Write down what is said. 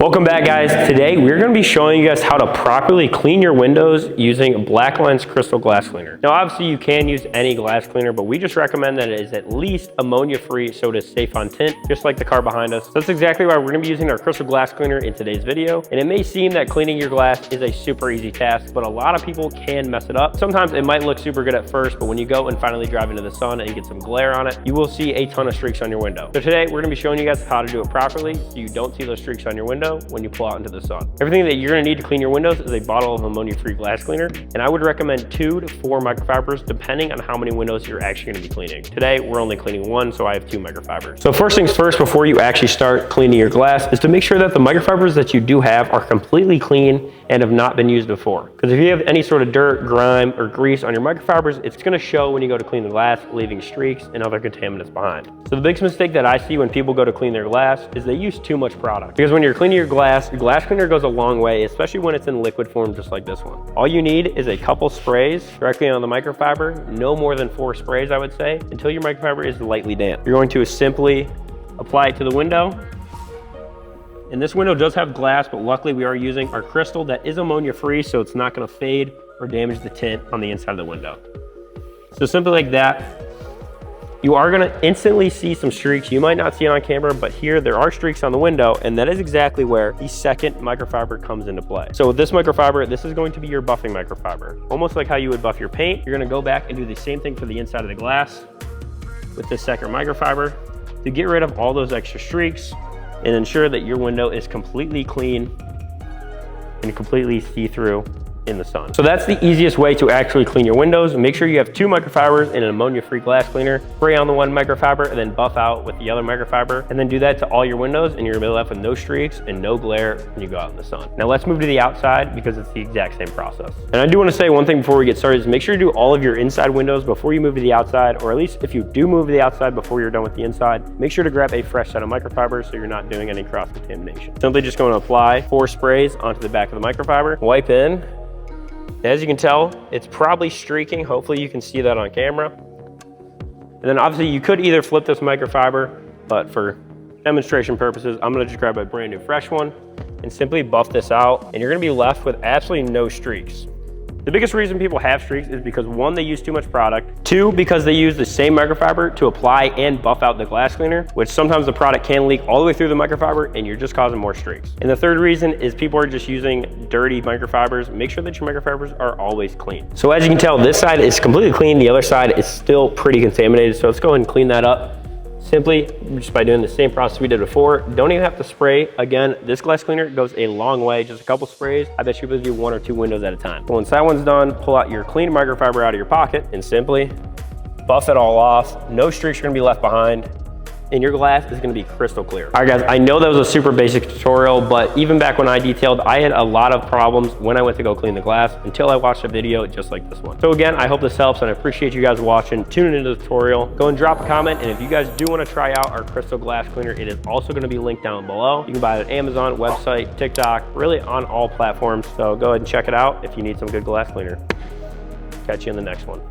Welcome back, guys. Today we're going to be showing you guys how to properly clean your windows using Blackline's crystal glass cleaner. Now obviously you can use any glass cleaner, but we just recommend that it is at least ammonia free so it is safe on tint, just like the car behind us. So that's exactly why we're going to be using our crystal glass cleaner in today's video. And it may seem that cleaning your glass is a super easy task, but a lot of people can mess it up. Sometimes it might look super good at first, but when you go and finally drive into the sun and get some glare on it, you will see a ton of streaks on your window. So today we're going to be showing you guys how to do it properly so you don't see those streaks on your window when you pull out into the sun. Everything that you're going to need to clean your windows is a bottle of ammonia-free glass cleaner, and I would recommend 2 to 4 microfibers depending on how many windows you're actually going to be cleaning. Today we're only cleaning 1, so I have 2 microfibers. So first things first, before you actually start cleaning your glass, is to make sure that the microfibers that you do have are completely clean and have not been used before. Because if you have any sort of dirt, grime, or grease on your microfibers, it's going to show when you go to clean the glass, leaving streaks and other contaminants behind. So the biggest mistake that I see when people go to clean their glass is they use too much product. Because when you're cleaning your glass cleaner goes a long way, especially when it's in liquid form just like this one. All you need is a couple sprays directly on the microfiber, no more than 4 sprays I would say, until your microfiber is lightly damp. You're going to simply apply it to the window. And this window does have glass, but luckily we are using our crystal that is ammonia free, so it's not going to fade or damage the tint on the inside of the window. So simply like that, you are going to instantly see some streaks. You might not see it on camera, but here there are streaks on the window, and that is exactly where the second microfiber comes into play. So with this microfiber, this is going to be your buffing microfiber. Almost like how you would buff your paint, you're going to go back and do the same thing for the inside of the glass with this second microfiber to get rid of all those extra streaks and ensure that your window is completely clean and completely see-through in the sun. So that's the easiest way to actually clean your windows. Make sure you have 2 microfibers in an ammonia-free glass cleaner. Spray on the one microfiber and then buff out with the other microfiber. And then do that to all your windows and you're gonna be left with no streaks and no glare when you go out in the sun. Now let's move to the outside because it's the exact same process. And I do wanna say one thing before we get started is make sure you do all of your inside windows before you move to the outside, or at least if you do move to the outside before you're done with the inside, make sure to grab a fresh set of microfibers so you're not doing any cross-contamination. Simply just going to apply 4 sprays onto the back of the microfiber, wipe in. As you can tell, it's probably streaking. Hopefully you can see that on camera. And then obviously you could either flip this microfiber, but for demonstration purposes, I'm gonna just grab a brand new fresh one and simply buff this out, and you're gonna be left with absolutely no streaks. The biggest reason people have streaks is because 1, they use too much product, 2, because they use the same microfiber to apply and buff out the glass cleaner, which sometimes the product can leak all the way through the microfiber and you're just causing more streaks. And the third reason is people are just using dirty microfibers. Make sure that your microfibers are always clean. So as you can tell, this side is completely clean, the other side is still pretty contaminated. So let's go ahead and clean that up. Simply just by doing the same process we did before. Don't even have to spray. Again, this glass cleaner goes a long way. Just a couple sprays. I bet you'll be able to do 1 or 2 windows at a time. But once that one's done, pull out your clean microfiber out of your pocket and simply buff it all off. No streaks are gonna be left behind, and your glass is gonna be crystal clear. All right guys, I know that was a super basic tutorial, but even back when I detailed, I had a lot of problems when I went to go clean the glass until I watched a video just like this one. So again, I hope this helps and I appreciate you guys watching, tuning into the tutorial. Go and drop a comment, and if you guys do wanna try out our crystal glass cleaner, it is also gonna be linked down below. You can buy it at Amazon, website, TikTok, really on all platforms. So go ahead and check it out if you need some good glass cleaner. Catch you in the next one.